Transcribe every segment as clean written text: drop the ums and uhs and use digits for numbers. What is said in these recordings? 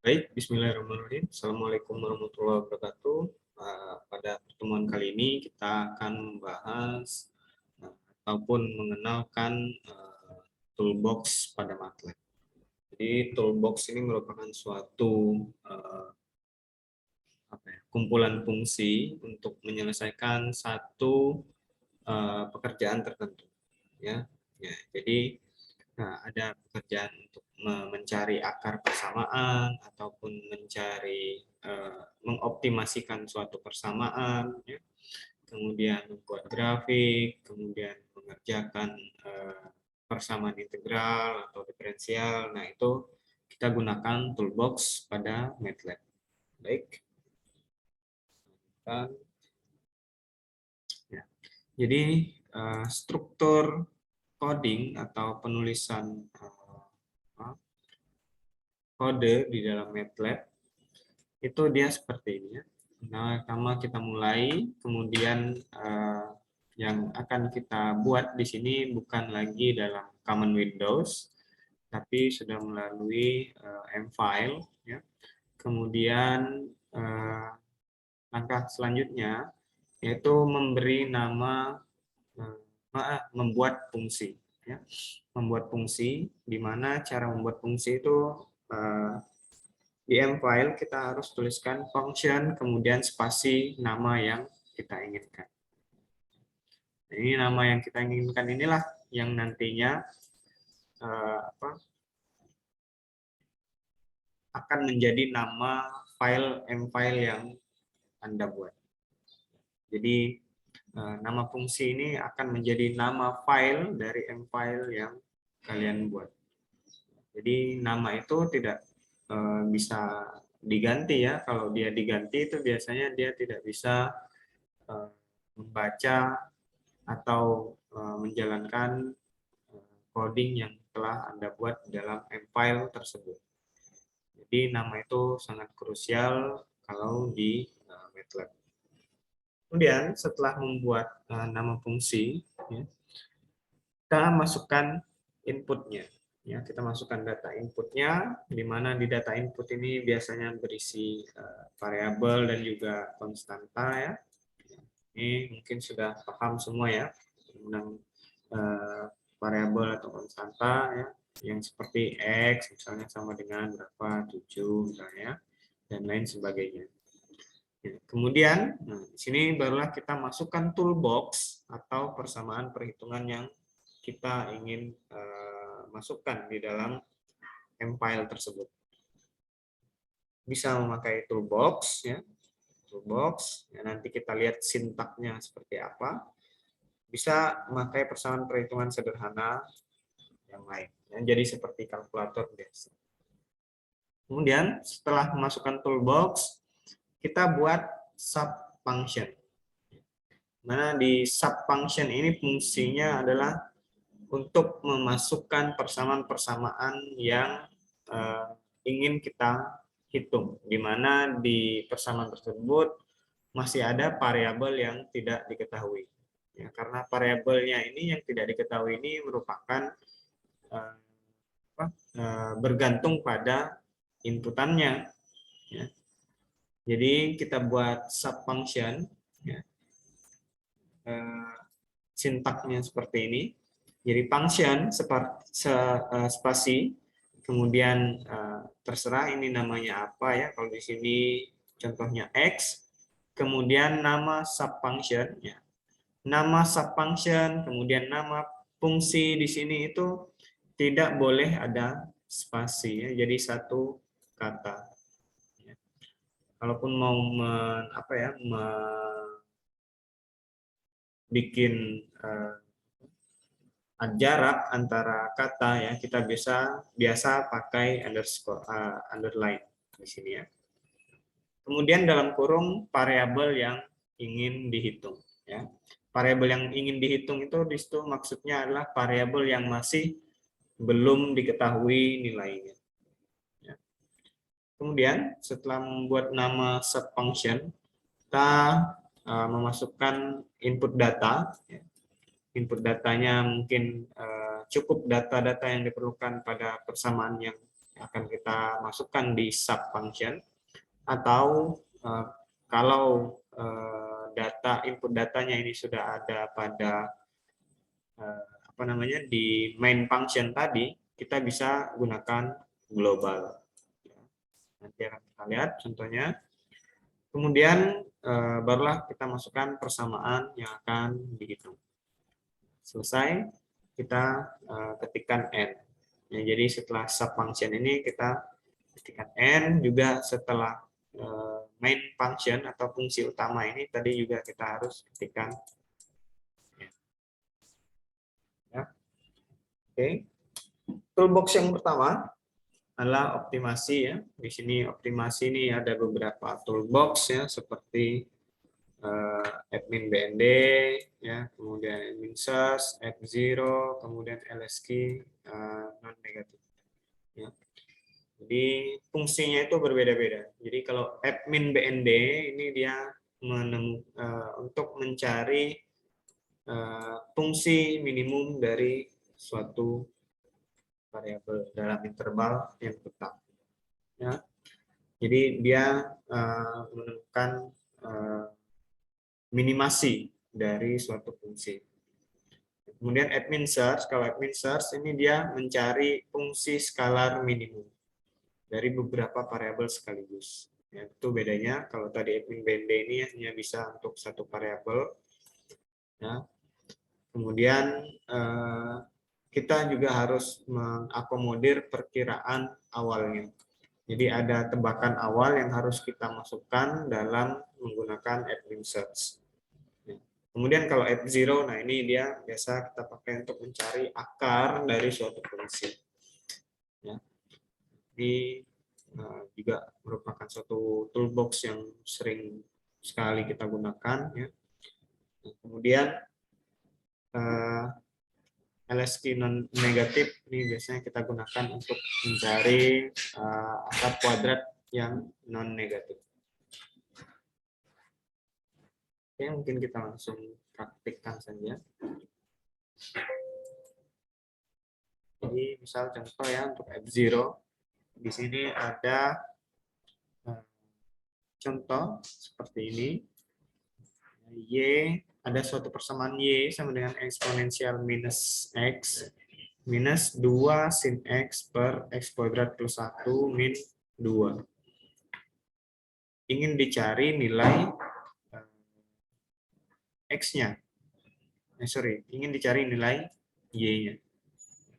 Baik, bismillahirrahmanirrahim. Assalamualaikum warahmatullahi wabarakatuh. Pada pertemuan kali ini kita akan membahas ataupun mengenalkan toolbox pada MATLAB. Jadi toolbox ini merupakan suatu kumpulan fungsi untuk menyelesaikan satu pekerjaan tertentu. Ya, jadi ada pekerjaan untuk mencari akar persamaan ataupun mencari mengoptimasikan suatu persamaan, ya. Kemudian membuat grafik, kemudian mengerjakan persamaan integral atau diferensial. Nah, itu kita gunakan toolbox pada MATLAB. Baik. Ya. Jadi struktur coding atau penulisan kode di dalam MATLAB itu dia seperti ini ya. Nah, pertama kita mulai, kemudian yang akan kita buat di sini bukan lagi dalam Common Windows, tapi sudah melalui M-File ya. Kemudian langkah selanjutnya yaitu memberi nama membuat fungsi ya. Membuat fungsi, di mana cara membuat fungsi itu di M-File kita harus tuliskan function, kemudian spasi nama yang kita inginkan. Ini nama yang kita inginkan inilah yang nantinya akan menjadi nama file M-File yang Anda buat. Jadi nama fungsi ini akan menjadi nama file dari M-File yang kalian buat. Jadi nama itu tidak bisa diganti ya. Kalau dia diganti itu biasanya dia tidak bisa membaca atau menjalankan coding yang telah Anda buat dalam M-File tersebut. Jadi nama itu sangat krusial kalau di MATLAB. Kemudian setelah membuat nama fungsi, ya, kita masukkan inputnya. Ya, kita masukkan data inputnya, di mana di data input ini biasanya berisi variabel dan juga konstanta ya. Ini mungkin sudah paham semua ya tentang variabel atau konstanta ya, yang seperti X misalnya sama dengan berapa, 7 misalnya, dan lain sebagainya. Ya, kemudian, di sini barulah kita masukkan toolbox atau persamaan perhitungan yang kita ingin masukkan di dalam M-File tersebut. Bisa memakai toolbox, ya, toolbox. Ya, nanti kita lihat sintaknya seperti apa. Bisa memakai persamaan perhitungan sederhana yang lain. Ya, jadi seperti kalkulator biasa. Kemudian setelah memasukkan toolbox, kita buat sub function. Mana di sub function ini fungsinya adalah untuk memasukkan persamaan-persamaan yang ingin kita hitung, di mana di persamaan tersebut masih ada variabel yang tidak diketahui. Ya, karena variabelnya ini yang tidak diketahui ini merupakan bergantung pada inputannya. Ya. Jadi kita buat sub function, ya. Sintaknya seperti ini. Jadi function spasi, kemudian terserah ini namanya apa ya. Kalau di sini contohnya X, kemudian nama sub function, ya. Nama sub function, kemudian nama fungsi di sini itu tidak boleh ada spasi, ya. Jadi satu kata. Kalaupun mau bikin jarak antara kata ya, kita biasa pakai underline di sini ya. Kemudian dalam kurung variabel yang ingin dihitung ya. Variabel yang ingin dihitung itu di situ maksudnya adalah variabel yang masih belum diketahui nilainya. Ya. Kemudian setelah membuat nama sub function, kita memasukkan input data. Ya. Input datanya mungkin cukup data-data yang diperlukan pada persamaan yang akan kita masukkan di sub function, atau kalau input datanya ini sudah ada pada di main function tadi, kita bisa gunakan global. Nanti akan kita lihat contohnya. Kemudian barulah kita masukkan persamaan yang akan dihitung. Selesai, kita ketikkan n. Ya, jadi setelah sub function ini kita ketikkan n, juga setelah main function atau fungsi utama ini tadi juga kita harus ketikkan n. Ya. Oke. Toolbox yang pertama adalah optimasi, ya. Di sini optimasi ini ada beberapa toolbox, ya, seperti admin BND, ya, kemudian admin search, F0, kemudian LSK non negatif. Ya. Jadi fungsinya itu berbeda-beda. Jadi kalau admin BND ini dia untuk mencari fungsi minimum dari suatu variabel dalam interval yang tetap. Ya. Jadi dia menemukan minimasi dari suatu fungsi. Kemudian admin search, kalau admin search ini dia mencari fungsi skalar minimum dari beberapa variabel sekaligus. Ya, itu bedanya. Kalau tadi admin BND ini hanya bisa untuk satu variabel. Ya. Kemudian kita juga harus mengakomodir perkiraan awalnya. Jadi ada tebakan awal yang harus kita masukkan dalam menggunakan admin search. Kemudian kalau F0, nah ini dia biasa kita pakai untuk mencari akar dari suatu fungsi. Ya. Ini juga merupakan suatu toolbox yang sering sekali kita gunakan. Ya. Kemudian LSK non negatif ini biasanya kita gunakan untuk mencari akar kuadrat yang non negatif. Oke, mungkin kita langsung praktikkan saja. Jadi misal contoh ya untuk F0, di sini ada contoh seperti ini. Y, ada suatu persamaan Y sama dengan eksponensial minus X minus 2 sin X per X kuadrat plus 1 min 2. Ingin dicari nilai X-nya. Ingin dicari nilai Y-nya.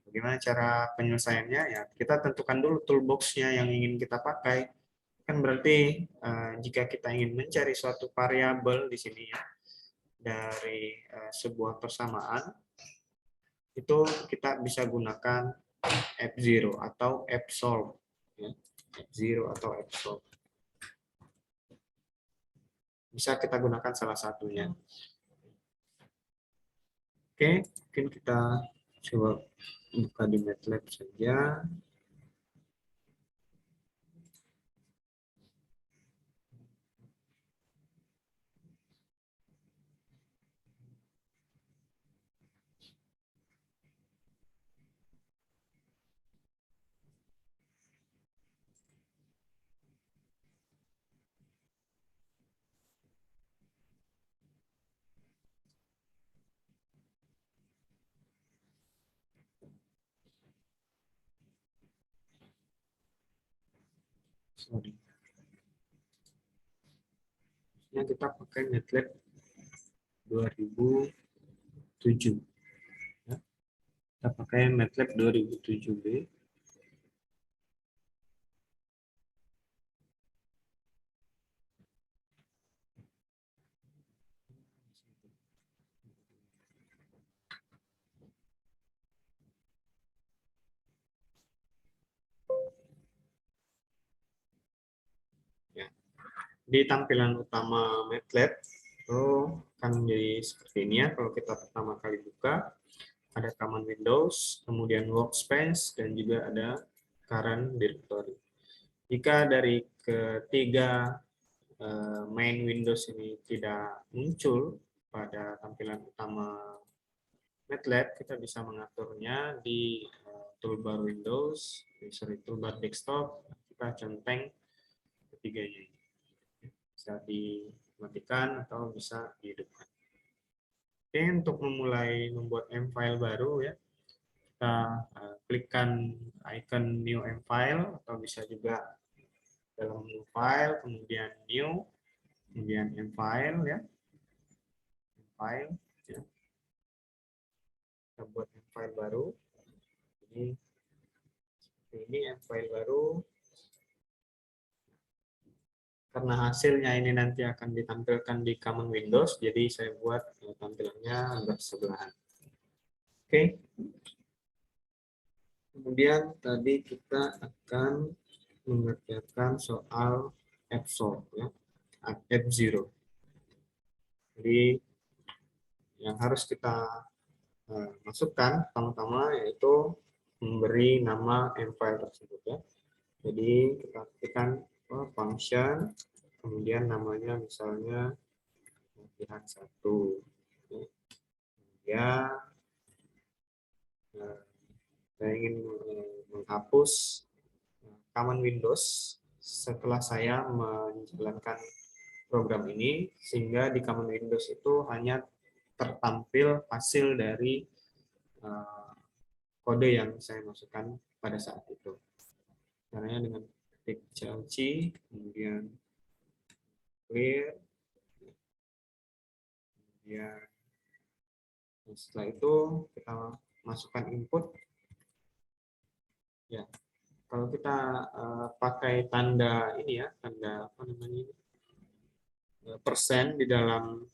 Bagaimana cara penyelesaiannya? Ya, kita tentukan dulu toolbox-nya yang ingin kita pakai. Kan berarti jika kita ingin mencari suatu variabel di sini ya, dari sebuah persamaan, itu kita bisa gunakan F0 atau Fsolve. Ya. F0 atau Fsolve. Bisa kita gunakan salah satunya. Oke, mungkin kita coba buka di MATLAB saja. Sorry. Ini kita pakai MATLAB 2007. Ya. Kita pakai MATLAB 2007B. Ya. Di tampilan utama MATLAB itu akan menjadi seperti ini ya. Kalau kita pertama kali buka, ada command Windows, kemudian workspace, dan juga ada current directory. Jika dari ketiga main Windows ini tidak muncul pada tampilan utama MATLAB, kita bisa mengaturnya di toolbar Windows, sorry, toolbar desktop, kita centeng ketiganya. Bisa dimatikan atau bisa dihidupkan. Oke, untuk memulai membuat M-file baru ya, kita klikkan icon new M-file atau bisa juga dalam menu file, kemudian new, kemudian M-file ya. M-file ya. Kita buat M-file baru. Ini M-file baru. Karena hasilnya ini nanti akan ditampilkan di Common Windows, jadi saya buat tampilannya bersebelahan. Oke. Kemudian tadi kita akan mengerjakan soal F-solve ya, F0. Jadi yang harus kita masukkan pertama-tama yaitu memberi nama M-file tersebut ya. Jadi kita ketikkan function, kemudian namanya misalnya latihan 1. Ya, saya ingin menghapus Common Windows setelah saya menjalankan program ini, sehingga di Common Windows itu hanya tertampil hasil dari kode yang saya masukkan pada saat itu. Caranya dengan ketik clc, kemudian clear, kemudian setelah itu kita masukkan input. Ya, kalau kita pakai tanda ini ya, tanda apa namanya ini, persen di dalam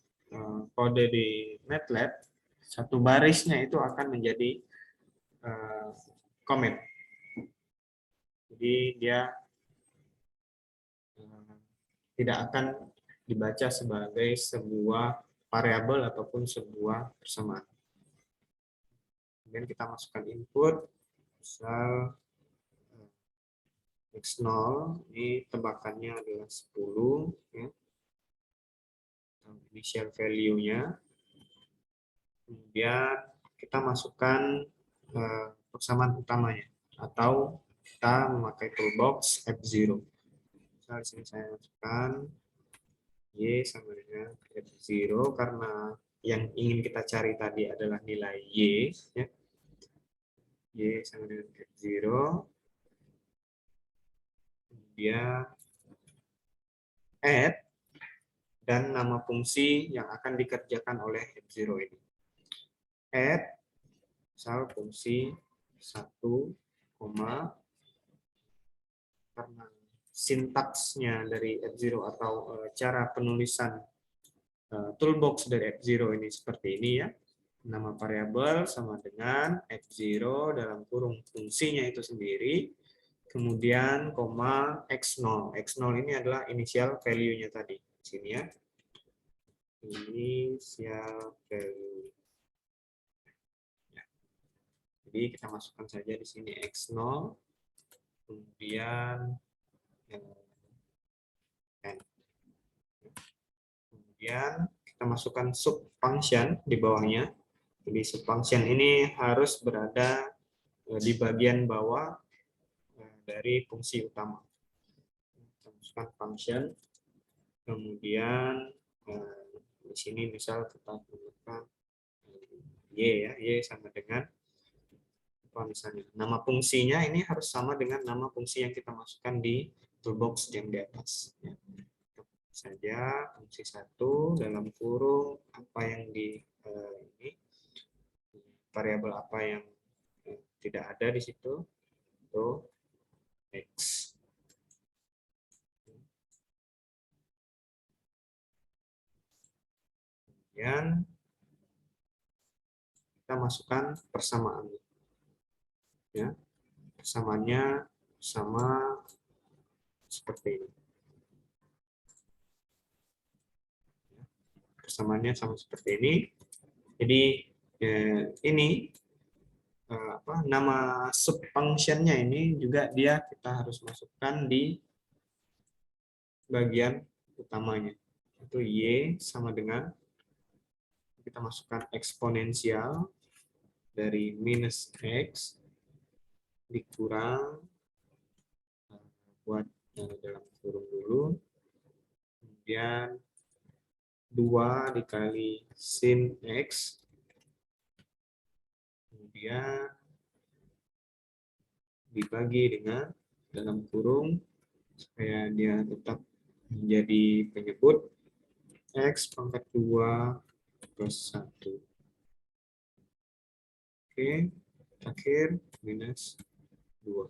kode di MATLAB, satu barisnya itu akan menjadi comment. Jadi dia tidak akan dibaca sebagai sebuah variabel ataupun sebuah persamaan. Kemudian kita masukkan input, misal X0, ini tebakannya adalah 10, ya. Initial value-nya. Kemudian kita masukkan persamaan utamanya, atau kita memakai toolbox F0. Misal di sini saya masukkan Y sama dengan F0, karena yang ingin kita cari tadi adalah nilai Y. Ya. Y sama dengan F0. Kemudian add, dan nama fungsi yang akan dikerjakan oleh F0 ini. Add, misal fungsi 1, karena sintaksnya dari F0 atau cara penulisan toolbox dari F0 ini seperti ini ya. Nama variabel sama dengan F0 dalam kurung fungsinya itu sendiri, kemudian koma X0. X0 ini adalah initial value-nya tadi. Sini ya. Initial value. Ya. Jadi kita masukkan saja di sini X0. Kemudian N. Kemudian kita masukkan sub function di bawahnya. Jadi sub function ini harus berada di bagian bawah dari fungsi utama. Kita masukkan function. Kemudian di sini misal kita gunakan Y ya, Y sama dengan apa misalnya. Nama fungsinya ini harus sama dengan nama fungsi yang kita masukkan di toolbox yang di atas. Ya. Saja fungsi 1 dalam kurung apa yang di ini, variabel apa yang tidak ada di situ, itu X. Kemudian kita masukkan persamaan. Ya, persamaannya sama seperti ini. Persamaannya sama seperti ini. Jadi ini nama sub function-nya ini juga dia kita harus masukkan di bagian utamanya. Itu Y sama dengan kita masukkan eksponensial dari minus X dikurang buat dalam kurung dulu, kemudian 2 dikali sin X, kemudian dibagi dengan dalam kurung supaya dia tetap menjadi penyebut X pangkat 2 plus 1. Oke, terakhir minus 2.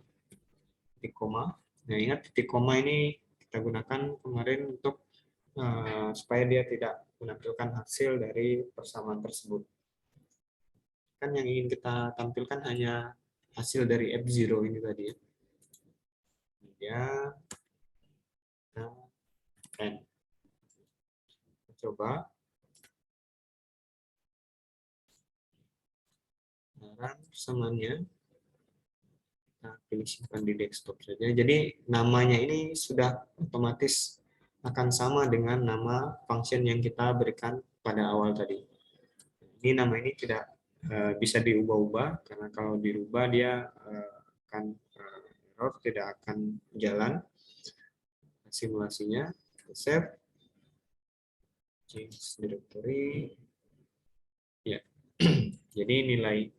Titik koma. Nah, ingat titik koma ini kita gunakan kemarin untuk supaya dia tidak menampilkan hasil dari persamaan tersebut. Kan yang ingin kita tampilkan hanya hasil dari F0 ini tadi ya. Kemudian kita N. Kita coba. Sekarang persamaannya kita pilih simpan di desktop saja. Jadi namanya ini sudah otomatis akan sama dengan nama function yang kita berikan pada awal tadi. Ini nama ini tidak bisa diubah-ubah karena kalau dirubah dia akan error, tidak akan jalan simulasinya. Save, change directory, ya. Jadi nilai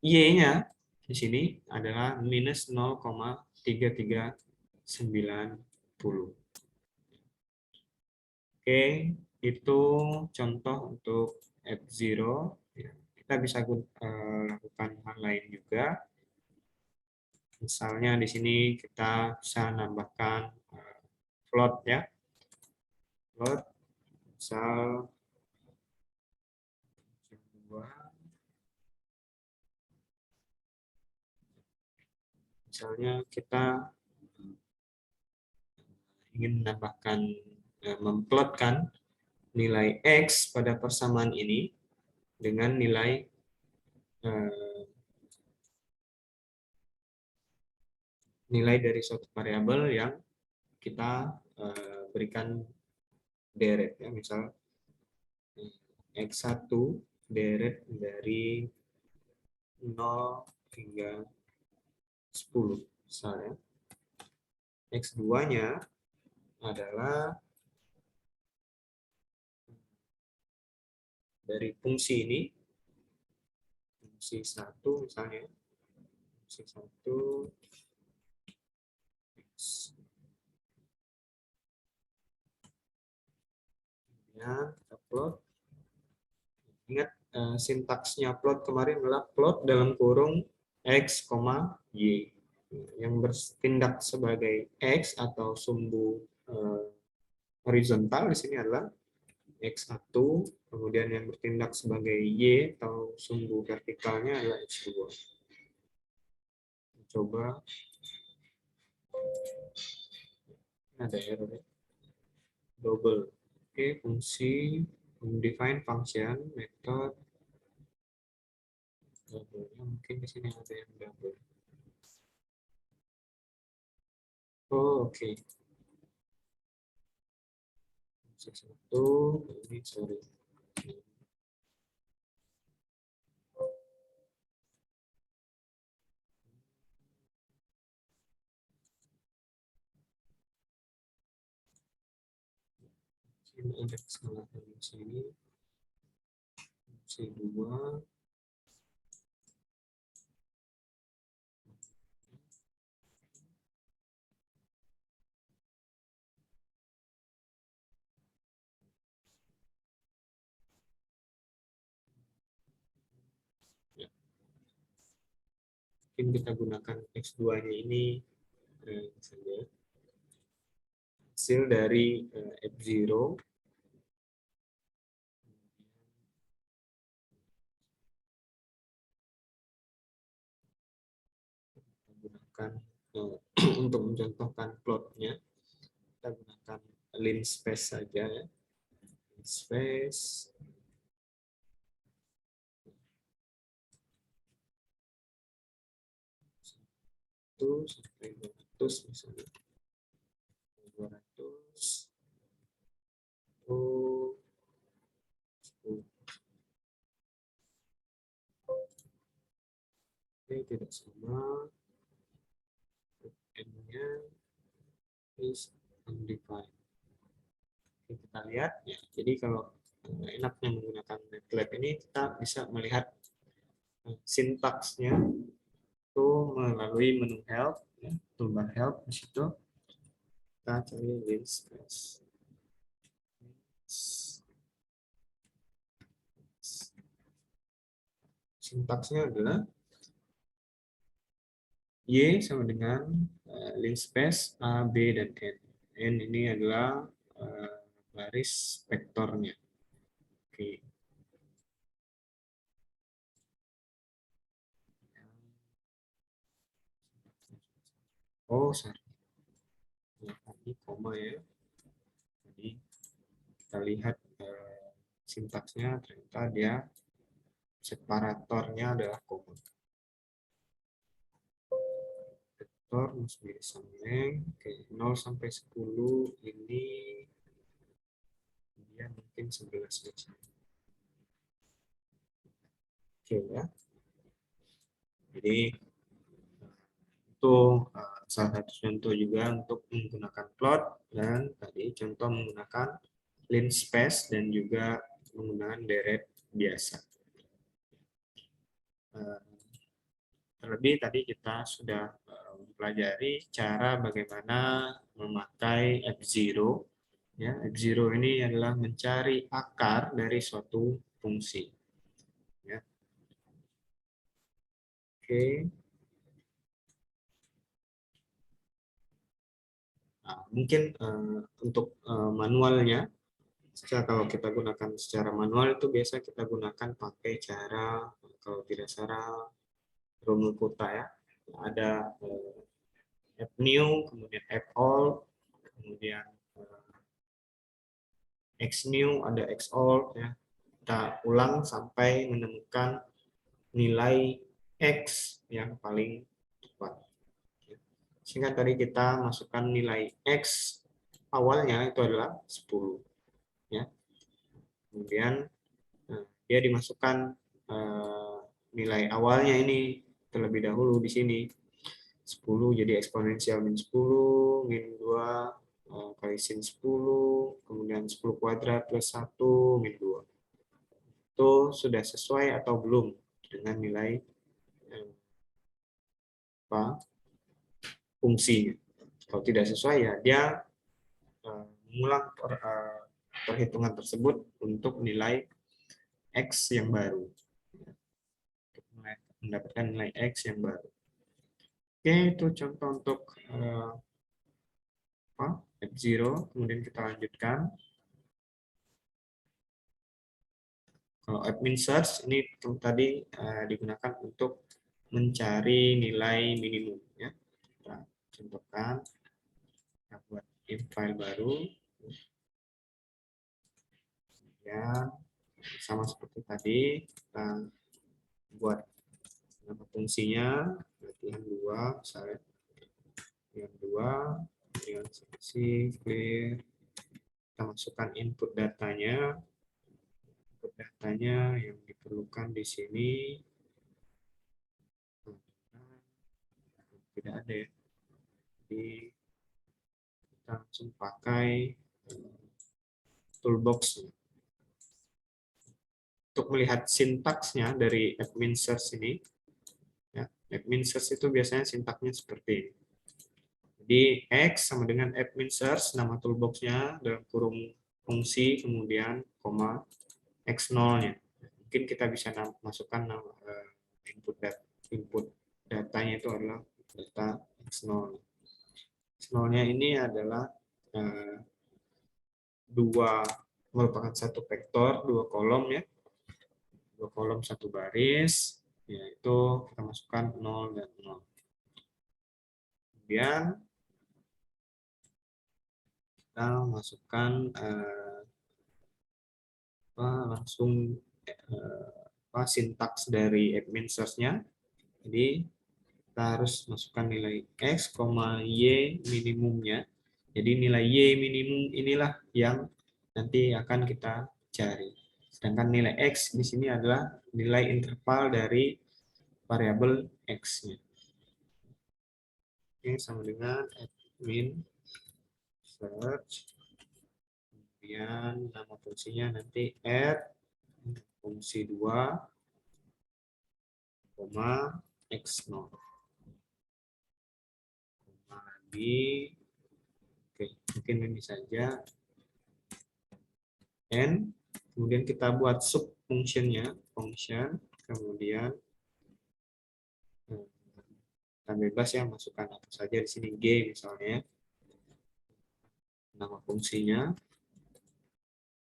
y-nya di sini adalah minus 0,3390. Oke, itu contoh untuk F0. Kita bisa lakukan hal lain juga. Misalnya di sini kita bisa nambahkan float ya. Float misal 2. Misalnya kita ingin menambahkan memplotkan nilai X pada persamaan ini dengan nilai nilai dari suatu variabel yang kita berikan deret ya, misal X1 deret dari 0 hingga 10 misalnya. X2-nya adalah dari fungsi ini, fungsi 1 misalnya, fungsi 1 X. Ya, kita plot. Ingat sintaksnya plot kemarin adalah plot dalam kurung X, Y. Yang bertindak sebagai X atau sumbu horizontal di sini adalah X1, kemudian yang bertindak sebagai Y atau sumbu vertikalnya adalah X2. Coba, ada error ya. Double. Oke, fungsi define function method double. Mungkin di sini ada yang double. Oh, oke. Satu, ini sorry. Ini ada kesalahan di sini. C2. Ya. Mungkin kita gunakan X2-nya ini saja. Hasil dari F0 kita gunakan untuk mencontohkan plotnya kita gunakan linspace saja ya. Linspace 1 sampai 200 misalnya 200 10. tidak sama, n-nya is undefined. Oke, kita lihat ya. Jadi kalau enaknya menggunakan MATLAB ini kita bisa melihat sintaksnya itu melalui menu help, ya, toolbar help di situ kita cari linspace. Sintaksnya adalah Y sama dengan linspace A, B, dan N. N ini adalah baris vektornya. Oke. Oh, sorry. Ya, tadi koma ya. Jadi kita lihat sintaksnya ternyata dia separatornya adalah koma. Vektor mesti disambung. Oke, 0 sampai 10 ini dia mungkin 11 saja. Oke ya. Jadi itu salah satu contoh juga untuk menggunakan plot, dan tadi contoh menggunakan linspace dan juga menggunakan deret biasa. Terlebih tadi kita sudah mempelajari cara bagaimana memakai F0. Ya, F0 ini adalah mencari akar dari suatu fungsi. Ya. Oke. Nah, mungkin untuk manualnya, kalau kita gunakan secara manual itu biasa kita gunakan pakai cara, kalau tidak salah, runut kota ya. Ada app new, kemudian app all, kemudian x new, ada x all ya. Kita ulang sampai menemukan nilai x yang paling tepat. Sehingga tadi kita masukkan nilai x awalnya itu adalah 10 ya. Kemudian dia dimasukkan nilai awalnya ini terlebih dahulu di sini 10, jadi eksponensial min 10, min 2 kali sin 10, kemudian 10 kuadrat plus 1, min 2. Itu sudah sesuai atau belum dengan nilai fungsinya. Kalau tidak sesuai ya dia mengulang perhitungan tersebut untuk nilai X yang baru. Untuk mendapatkan nilai X yang baru. Oke, itu contoh untuk F0. Kemudian kita lanjutkan. Kalau admin search ini tadi digunakan untuk mencari nilai minimum. Ya. Kita contohkan, kita buat file baru. Ya, sama seperti tadi, kita buat nama fungsinya, latihan 2, misalnya. Latihan 2, dengan seksi clear. Kita masukkan input datanya. Input datanya yang diperlukan di sini tidak ada ya. Jadi kita langsung pakai toolbox. Untuk melihat sintaksnya dari admin search ini, ya, admin search itu biasanya sintaksnya seperti ini. Jadi X sama dengan admin search, nama toolboxnya dalam kurung fungsi, kemudian koma X0-nya. Mungkin kita bisa masukkan input datanya itu adalah data X0. X0-nya ini adalah merupakan satu vektor, 2 kolom ya. 2 kolom 1 baris, yaitu kita masukkan 0 dan 0. Kemudian kita masukkan langsung sintaks dari admin search-nya. Jadi kita harus masukkan nilai X, Y minimumnya. Jadi nilai Y minimum inilah yang nanti akan kita cari. Sedangkan nilai X di sini adalah nilai interval dari variabel X-nya. Oke, sama dengan admin search. Kemudian nama fungsinya nanti add fungsi 2, x0. Lagi, oke, mungkin ini saja. N, kemudian kita buat sub functionnya, function, kemudian kita bebas ya masukkan apa saja di sini, G misalnya, nama fungsinya,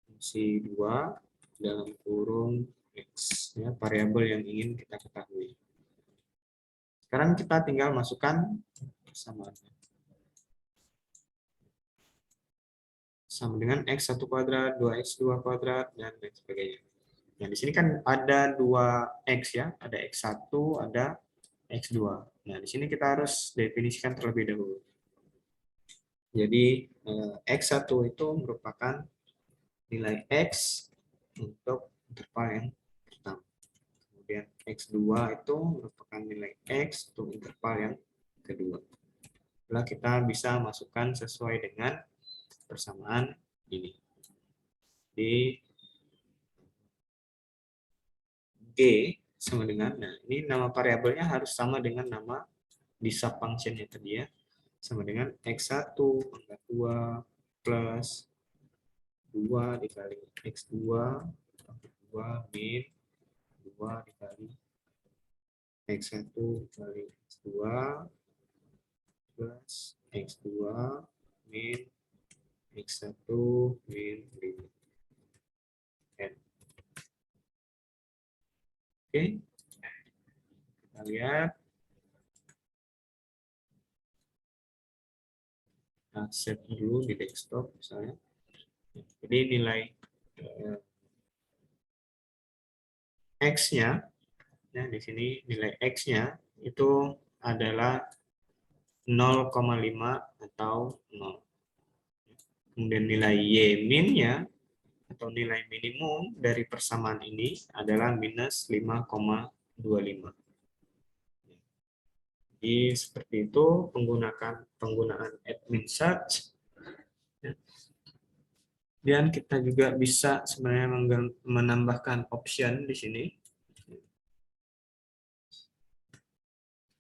fungsi 2 dalam kurung X, ya, variabel yang ingin kita ketahui. Sekarang kita tinggal masukkan persamaannya. Sama dengan X1 kuadrat, 2X2 kuadrat, dan lain sebagainya. Nah, di sini kan ada 2X ya, ada X1, ada X2. Nah, di sini kita harus definisikan terlebih dahulu. Jadi, X1 itu merupakan nilai X untuk interval yang pertama. Kemudian X2 itu merupakan nilai X untuk interval yang kedua. Setelah kita bisa masukkan sesuai dengan persamaan ini. Di G sama dengan, nah ini nama variabelnya harus sama dengan nama di sub functionnya tadi ya. Sama dengan X1 pangkat 2 plus 2 dikali X2 pangkat 2 min 2 dikali X1 dikali X2 plus X2 min X1 min 5. N. Oke, kita lihat. Kita save dulu di desktop misalnya. Jadi nilai X-nya, ya, di sini nilai X-nya itu adalah 0,5 atau 0. Kemudian nilai Y min-nya atau nilai minimum dari persamaan ini adalah minus 5,25. Jadi seperti itu penggunaan admin search. Dan kita juga bisa sebenarnya menambahkan option di sini.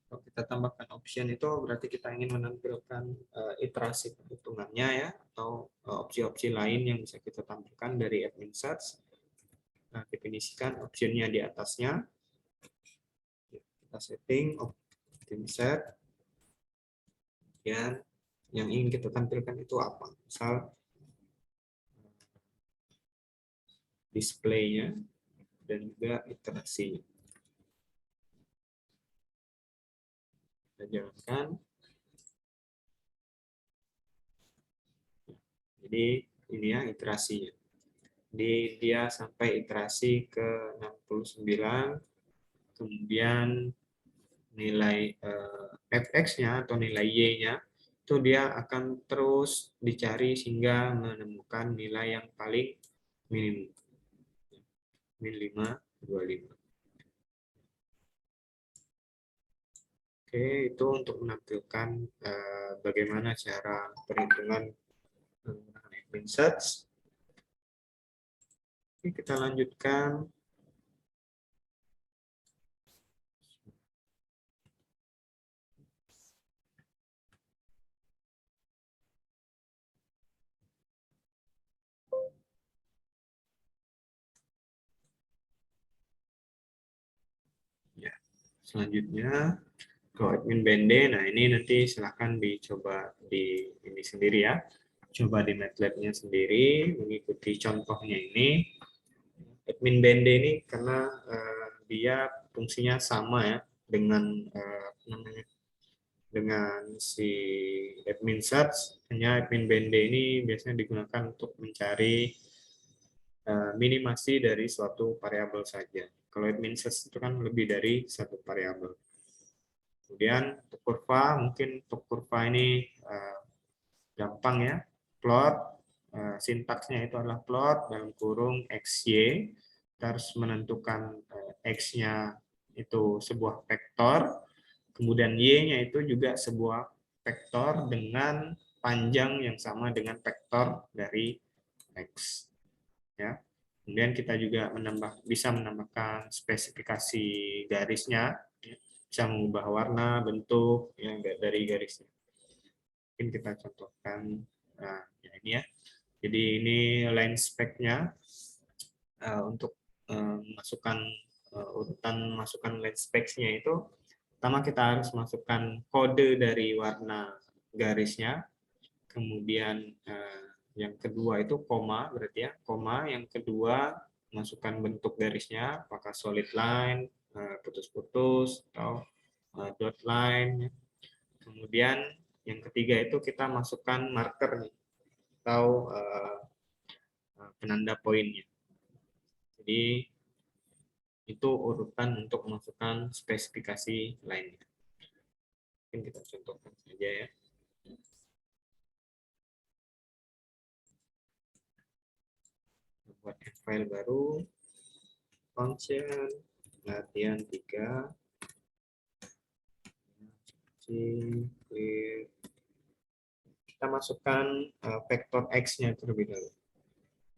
Kalau kita tambahkan option itu berarti kita ingin menampilkan iterasi perhitungannya ya, atau opsi-opsi lain yang bisa kita tampilkan dari admin search. Nah, definisikan optionnya di atasnya. Kita setting option set. Dan yang ingin kita tampilkan itu apa? Misal display-nya dan juga iterasinya. Kita jalankan. Jadi ini ya iterasinya. Jadi dia sampai iterasi ke 69, kemudian nilai fx-nya atau nilai y-nya itu dia akan terus dicari hingga menemukan nilai yang paling minimum, min 525. Oke, itu untuk menampilkan bagaimana cara perhitungan menggunakan admin search. Oke, kita lanjutkan. Ya, selanjutnya kalau admin Bende, nah ini nanti silahkan dicoba di ini sendiri ya. Coba di MATLAB-nya sendiri, mengikuti contohnya ini. Admin Bende ini karena dia fungsinya sama ya dengan namanya dengan si admin search. Hanya admin Bende ini biasanya digunakan untuk mencari minimasi dari suatu variabel saja. Kalau admin search itu kan lebih dari satu variabel. Kemudian untuk kurva, mungkin untuk kurva ini gampang ya. Plot, sintaksnya itu adalah plot dalam kurung XY. Kita harus menentukan X-nya itu sebuah vektor, kemudian Y-nya itu juga sebuah vektor dengan panjang yang sama dengan vektor dari X. Ya. Kemudian kita juga bisa menambahkan spesifikasi garisnya, bisa mengubah warna, bentuk ya, dari garisnya. Mungkin kita contohkan, nah, ya ini ya. Jadi ini line spec-nya untuk masukkan urutan masukkan line specs-nya itu, pertama kita harus masukkan kode dari warna garisnya, kemudian yang kedua itu koma, berarti ya koma, yang kedua masukkan bentuk garisnya, apakah solid line, putus-putus, atau dot line. Kemudian yang ketiga itu kita masukkan marker nih, atau penanda poinnya. Jadi itu urutan untuk memasukkan spesifikasi lainnya. Mungkin kita contohkan saja ya. Buat file baru, function, latihan 3, kita masukkan vektor X-nya terlebih dahulu.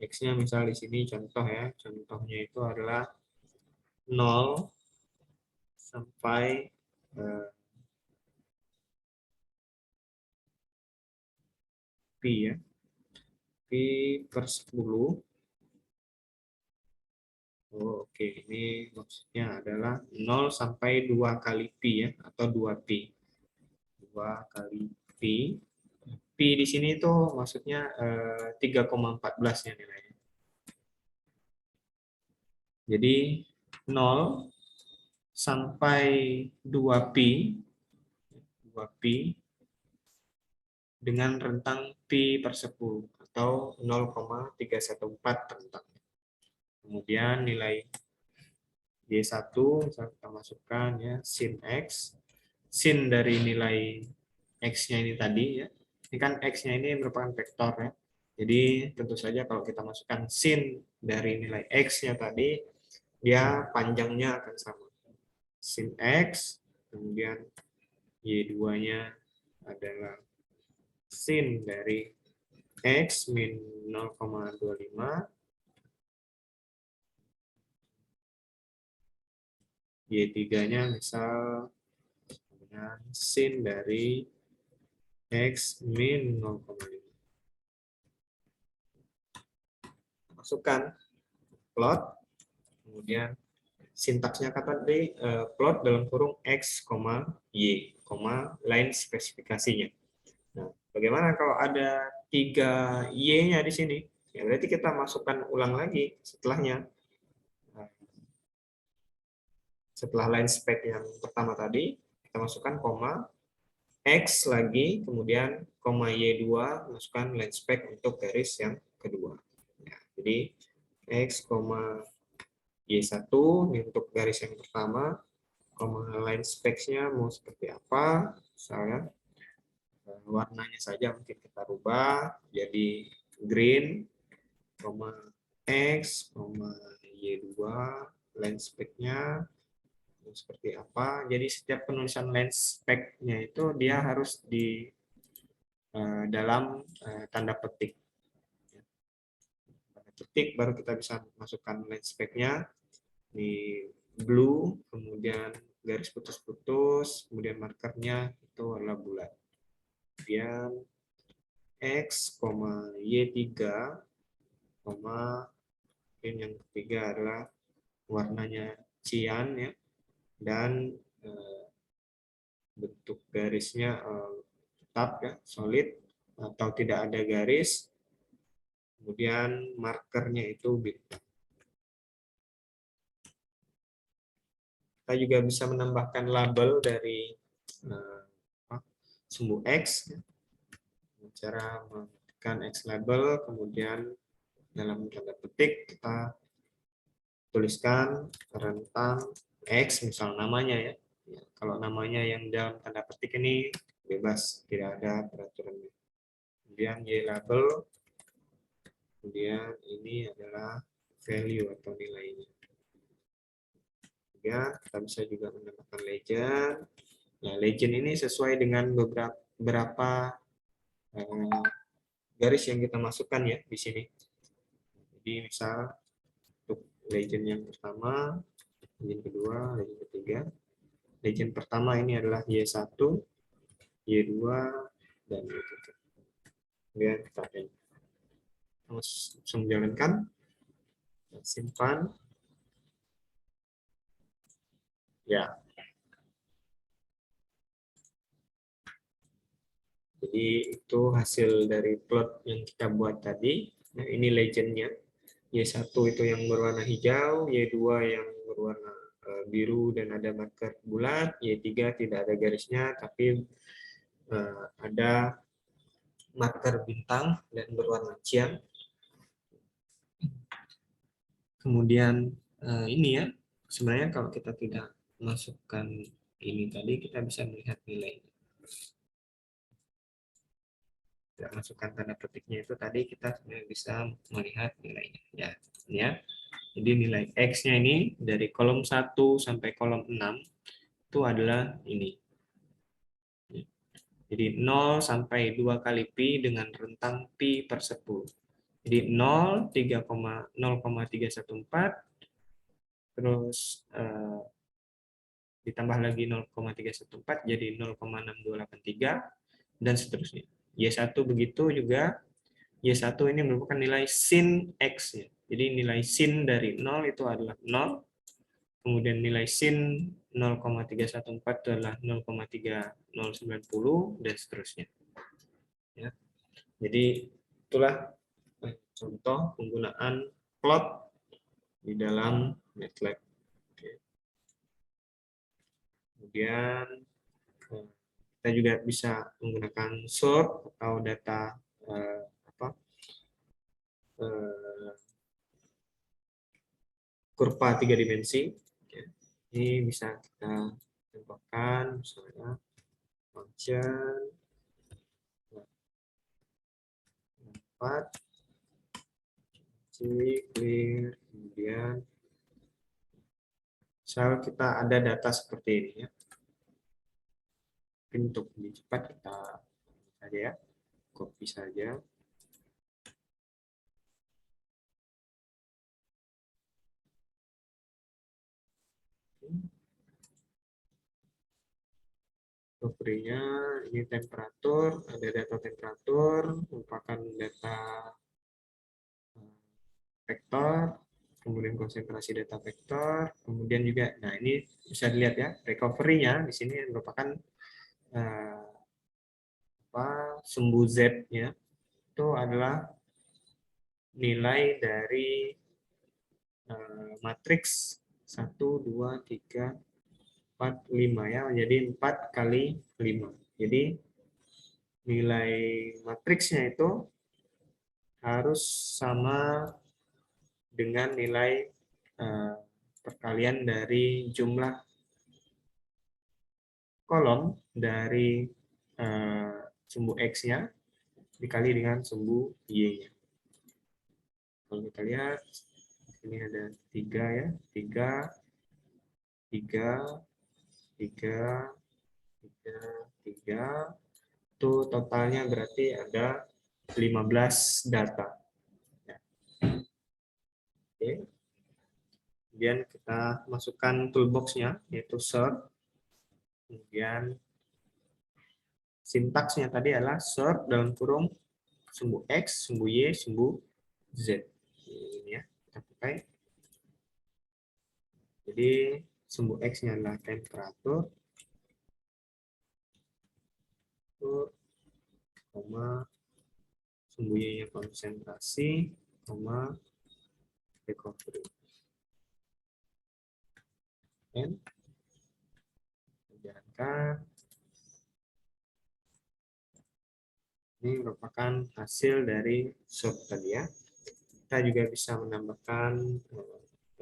X-nya misal di sini contoh ya, contohnya itu adalah 0 sampai pi ya, pi per 10. Oh, oke, ini maksudnya adalah 0 sampai 2 kali pi ya, atau 2 pi. 2 kali pi. Pi di sini itu maksudnya 3,14 ya nilainya. Jadi 0 sampai 2 pi, 2 pi dengan rentang pi per 10 atau 0,314 rentang. Kemudian nilai Y1 misalnya kita masukkan ya sin X. Sin dari nilai X-nya ini tadi ya. Ini kan X-nya ini merupakan vektor ya. Jadi tentu saja kalau kita masukkan sin dari nilai X-nya tadi, dia panjangnya akan sama. Sin X, kemudian Y2-nya adalah sin dari X min 0,25, Y3-nya misal dengan sin dari X min 0,5. Masukkan plot, kemudian sintaksnya kata tadi plot dalam kurung X, Y, line spesifikasinya. Nah, bagaimana kalau ada 3 Y-nya di sini? Ya, berarti kita masukkan ulang lagi setelahnya. Setelah line spec yang pertama tadi, kita masukkan koma, X lagi, kemudian koma Y2, masukkan line spec untuk garis yang kedua. Ya, jadi X, Y1 ini untuk garis yang pertama, line specs-nya mau seperti apa, misalnya warnanya saja mungkin kita rubah jadi green, X, Y2, line spec-nya seperti apa. Jadi setiap penulisan line spec-nya itu dia harus di dalam tanda petik. Tanda petik baru kita bisa masukkan line spec-nya di blue, kemudian garis putus-putus, kemudian markernya itu adalah bulat. Kemudian X, Y3, yang ketiga adalah warnanya cyan ya, dan bentuk garisnya tetap ya, solid atau tidak ada garis. Kemudian markernya itu bintang. Kita juga bisa menambahkan label dari sumbu X. Cara menambahkan X label, kemudian dalam tanda petik kita tuliskan rentang X, misal namanya ya. Kalau namanya yang dalam tanda petik ini bebas, tidak ada peraturannya. Kemudian Y label, kemudian ini adalah value atau nilainya. Kemudian kita bisa juga menambahkan legend. Nah, legend ini sesuai dengan beberapa garis yang kita masukkan ya di sini. Jadi misal untuk legend yang pertama, legend kedua, legend ketiga. Legend pertama ini adalah Y1, Y2, dan Y3. Kemudian kita langsung menjalankan, simpan. Ya, jadi itu hasil dari plot yang kita buat tadi. Nah, ini legendnya. Y1 itu yang berwarna hijau, Y2 yang berwarna biru dan ada marker bulat, Y3 tidak ada garisnya tapi ada marker bintang dan berwarna cian. Kemudian ini ya, sebenarnya kalau kita tidak masukkan ini tadi, kita bisa melihat nilai. Tidak masukkan tanda petiknya itu tadi, kita sebenarnya bisa melihat nilainya. Ya. Jadi nilai X-nya ini dari kolom 1 sampai kolom 6 itu adalah ini. Jadi 0 sampai 2 kali pi dengan rentang pi per 10. Jadi 0, 0,314, terus ditambah lagi 0,314 jadi 0,6283 dan seterusnya. Y1 begitu juga. Y1 ini merupakan nilai sin X-nya. Jadi nilai sin dari 0 itu adalah 0. Kemudian nilai sin 0,314 itu adalah 0,3090 dan seterusnya. Ya. Jadi itulah contoh penggunaan plot di dalam MATLAB. Kemudian kita juga bisa menggunakan sort atau data kurva 3 dimensi. Ini bisa kita tambahkan misalnya function 4 clear, kemudian misal kita ada data seperti ini ya. Mungkin untuk lebih cepat kita saja ya, copy saja. Propertinya ini temperatur, ada data temperatur, merupakan data vektor, kemudian konsentrasi data vektor, kemudian juga, nah ini bisa dilihat ya, recovery-nya di sini merupakan sumbu Z-nya itu adalah nilai dari matriks 1, 2, 3, 4, 5 ya, menjadi 4 kali 5. Jadi nilai matriksnya itu harus sama dengan nilai perkalian dari jumlah kolom dari sumbu X-nya dikali dengan sumbu Y-nya. Kalau kita lihat, ini ada 3 ya, 3, 3, 3, 3, 3, itu totalnya berarti ada 15 data. Oke. Kemudian kita masukkan toolbox-nya, yaitu sort. Kemudian sintaksnya tadi adalah sort dalam kurung sumbu X, sumbu Y, sumbu Z. Ini ya, kita pakai. Jadi sumbu X-nya adalah temperatur, sumbu Y-nya konsentrasi, recovery. Dan jalankan. Ini merupakan hasil dari sort tadi ya. Kita juga bisa menambahkan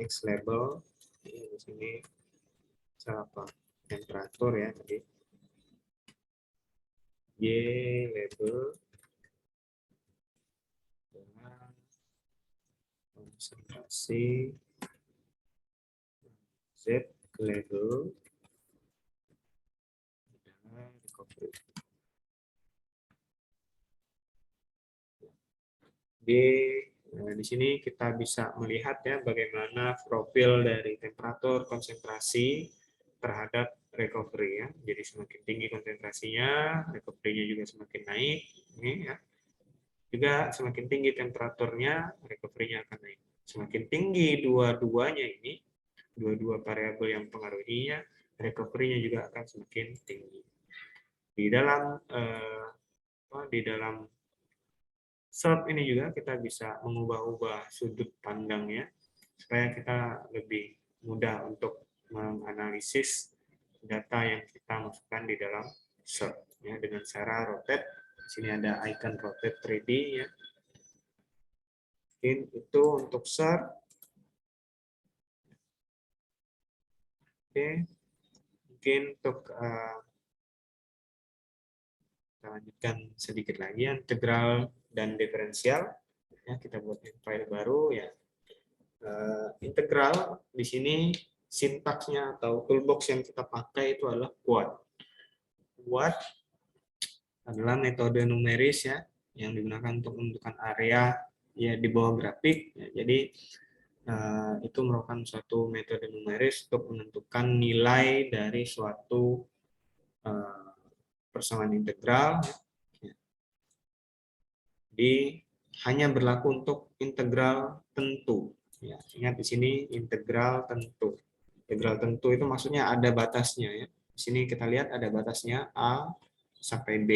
X label di sini, apa temperatur ya tadi, Y label dengan konsentrasi Z level recovery. Di sini kita bisa melihat ya bagaimana profil dari temperatur konsentrasi terhadap recovery ya. Jadi semakin tinggi konsentrasinya, recovery-nya juga semakin naik. Ini ya. Juga semakin tinggi temperaturnya, recovery-nya akan naik. Semakin tinggi dua-duanya ini, dua-dua variabel yang pengaruhinya, recovery-nya juga akan semakin tinggi. Di dalam SERP ini juga kita bisa mengubah-ubah sudut pandangnya supaya kita lebih mudah untuk menganalisis data yang kita masukkan di dalam SERP ya, dengan cara rotate. Di sini ada icon rotate 3D ya. Mungkin itu untuk SERP. Oke. Mungkin untuk kita lanjutkan sedikit lagi integral dan diferensial ya, kita buat file baru ya. Integral di sini sintaksnya atau toolbox yang kita pakai itu adalah quad. Quad adalah metode numeris ya yang digunakan untuk menentukan area ya di bawah grafik ya. Jadi itu merupakan suatu metode numeris untuk menentukan nilai dari suatu persamaan integral ya. Jadi hanya berlaku untuk integral tentu. Ya, ingat di sini integral tentu. Integral tentu itu maksudnya ada batasnya ya. Di sini kita lihat ada batasnya A sampai B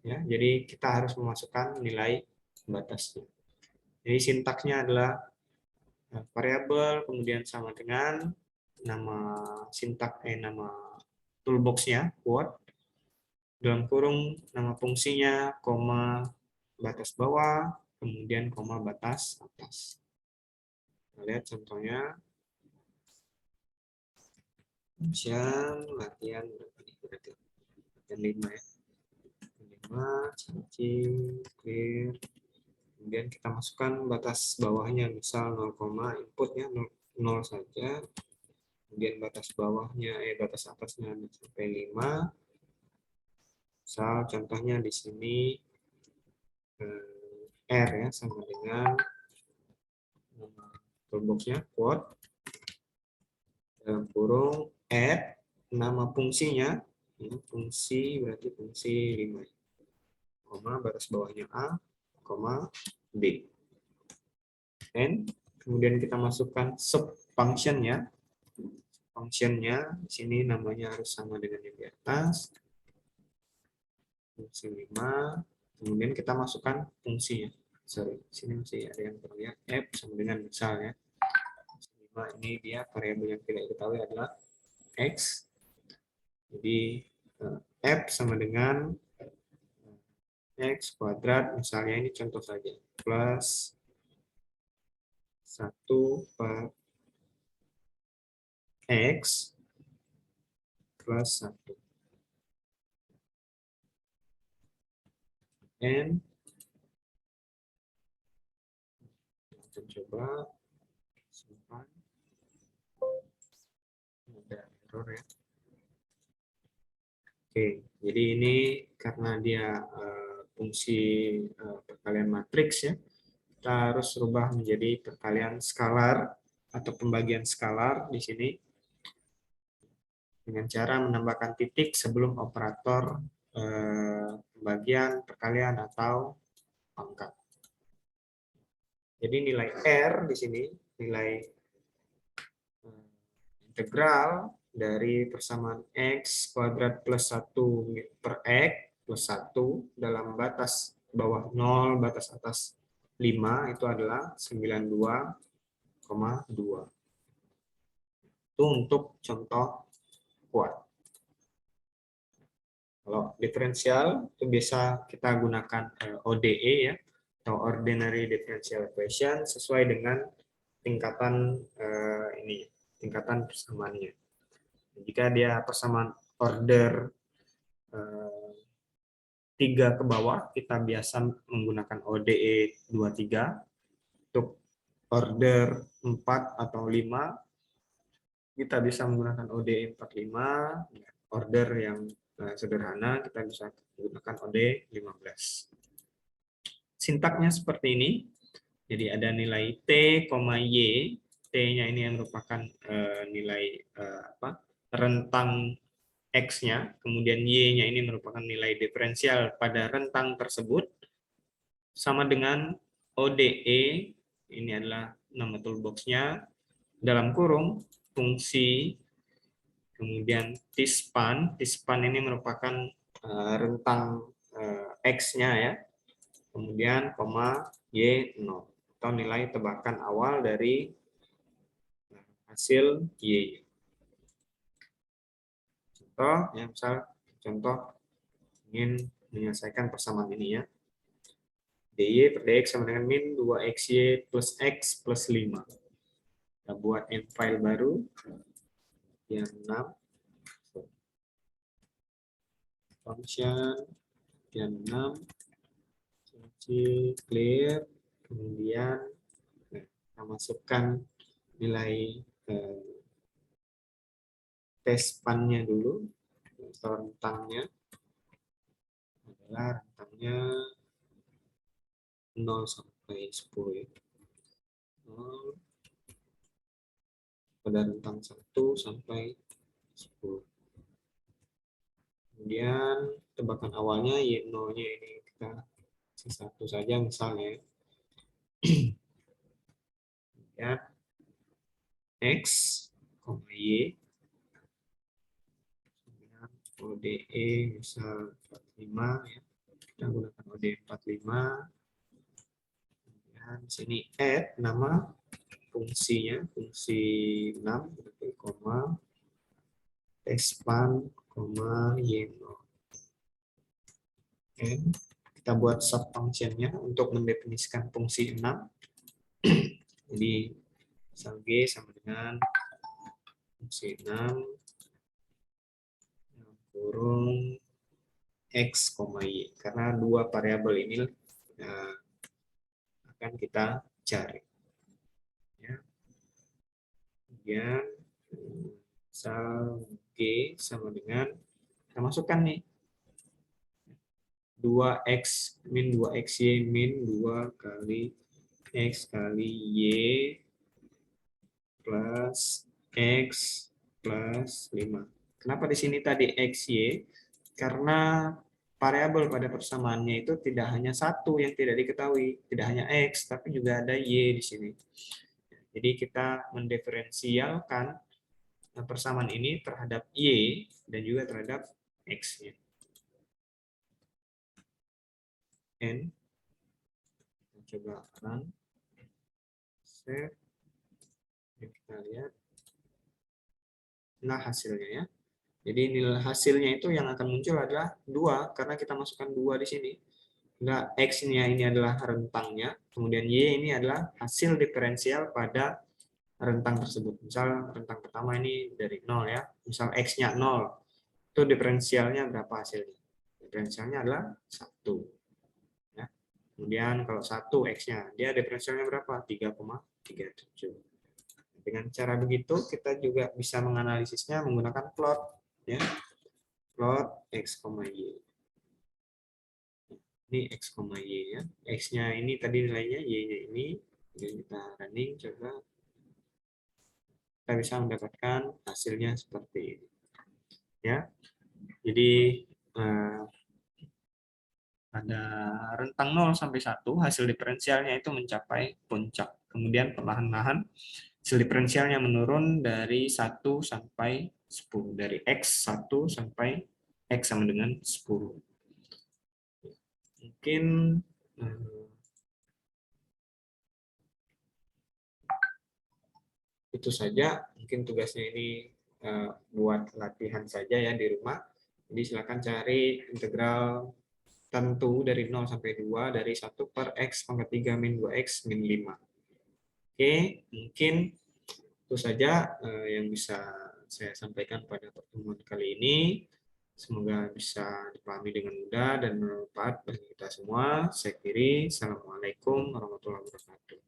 ya. Jadi kita harus memasukkan nilai batasnya. Jadi sintaksnya adalah variabel kemudian sama dengan nama toolboxnya quad dalam kurung nama fungsinya koma batas bawah kemudian koma batas atas. Kita lihat contohnya. Latihan berarti latihan 5 ya. 5 cacing clear. Kemudian kita masukkan batas bawahnya misal 0, inputnya 0 saja. Kemudian batas bawahnya batas atasnya sampai 5. Misal contohnya di sini R ya sama dengan toolboxnya quad dalam kurung add nama fungsinya fungsi berarti fungsi 5 koma batas bawahnya A koma B and kemudian kita masukkan sub functionnya di sini namanya harus sama dengan yang di atas fungsi 5 kemudian kita masukkan fungsinya sini masih ada yang terlihat f sama dengan misalnya 5 ini dia variabel yang tidak diketahui adalah x. Jadi f sama dengan x kuadrat, misalnya ini contoh saja, plus 1 per x plus 1. And kita coba simpan. Ada error ya. Oke, jadi ini karena dia fungsi perkalian matriks ya, kita harus rubah menjadi perkalian skalar atau pembagian skalar di sini dengan cara menambahkan titik sebelum operator pembagian, perkalian atau pangkat. Jadi nilai R di sini nilai integral dari persamaan x kuadrat plus 1 per x plus 1 dalam batas bawah 0, batas atas 5 itu adalah 92,2. Itu untuk contoh quad. Kalau diferensial itu biasa kita gunakan ODE ya, atau ordinary differential equation sesuai dengan tingkatan tingkatan persamaannya. Jika dia persamaan order 3 ke bawah, kita biasa menggunakan ODE 23. Untuk order 4 atau 5, kita bisa menggunakan ODE 45, order yang sederhana kita bisa menggunakan ODE 15. Sintaknya seperti ini. Jadi ada nilai T, Y. T-nya ini yang merupakan nilai rentang X-nya, kemudian Y-nya ini merupakan nilai diferensial pada rentang tersebut, sama dengan ODE, ini adalah nama toolbox-nya, dalam kurung, fungsi, kemudian tspan ini merupakan rentang X-nya ya, kemudian koma Y0, atau nilai tebakan awal dari hasil Y. Contoh, ya, misal contoh ingin menyelesaikan persamaan ini ya. DY per DX sama dengan min 2XY plus X plus 5. Kita buat end file baru yang 6. Function yang 6. Clear. Kemudian kita masukkan nilai tspan-nya dulu. Atau rentangnya adalah rentangnya 0 sampai 10 ya. 0 pada rentang 1 sampai 10. Kemudian tebakan awalnya Y0-nya ini kita kasih 1 saja misalnya. Ya. X, Y. Kemudian ODE misal 45 ya. Kita gunakan ODE 45. Kemudian sini add nama fungsinya, fungsi 6 berarti koma tspan koma y0. And kita buat sub functionnya untuk mendefinisikan fungsi 6. Jadi misal G sama dengan fungsi 6 kurung X, Y, karena dua variabel ini akan kita cari. Ya. Kemudian misal G sama dengan, kita masukkan nih 2X min 2XY min 2 kali X kali Y plus X plus 5. Kenapa di sini tadi XY? Karena variabel pada persamaannya itu tidak hanya satu yang tidak diketahui, tidak hanya X, tapi juga ada Y di sini. Jadi kita mendiferensialkan persamaan ini terhadap Y dan juga terhadap X-nya. N. Kita coba run. Save. Kita lihat. Nah, hasilnya ya. Jadi nilai hasilnya itu yang akan muncul adalah 2, karena kita masukkan 2 di sini. Nah, X-nya ini adalah rentangnya, kemudian Y ini adalah hasil diferensial pada rentang tersebut. Misal rentang pertama ini dari 0 ya. Misal X-nya 0. Itu diferensialnya berapa hasilnya? Diferensialnya adalah 1. Ya. Kemudian kalau 1 X-nya, dia diferensialnya berapa? 3,37. Dengan cara begitu kita juga bisa menganalisisnya menggunakan plot ya. Plot X, Y. Ini X, Y ya. X-nya ini tadi nilainya, Y-nya ini. Kemudian kita running coba. Kita bisa mendapatkan hasilnya seperti ini. Ya. Jadi pada rentang 0 sampai 1 hasil diferensialnya itu mencapai puncak. Kemudian perlahan-lahan hasil diferensialnya menurun dari 1 sampai 10. Dari X 1 sampai X sama dengan 10. Mungkin itu saja. Mungkin tugasnya ini buat latihan saja ya di rumah. Jadi silakan cari integral tentu dari 0 sampai 2 dari 1 per X pangkat 3 min 2X min 5. Oke, mungkin itu saja yang bisa saya sampaikan pada pertemuan kali ini. Semoga bisa dipahami dengan mudah dan bermanfaat bagi kita semua. Saya akhiri. Assalamualaikum warahmatullahi wabarakatuh.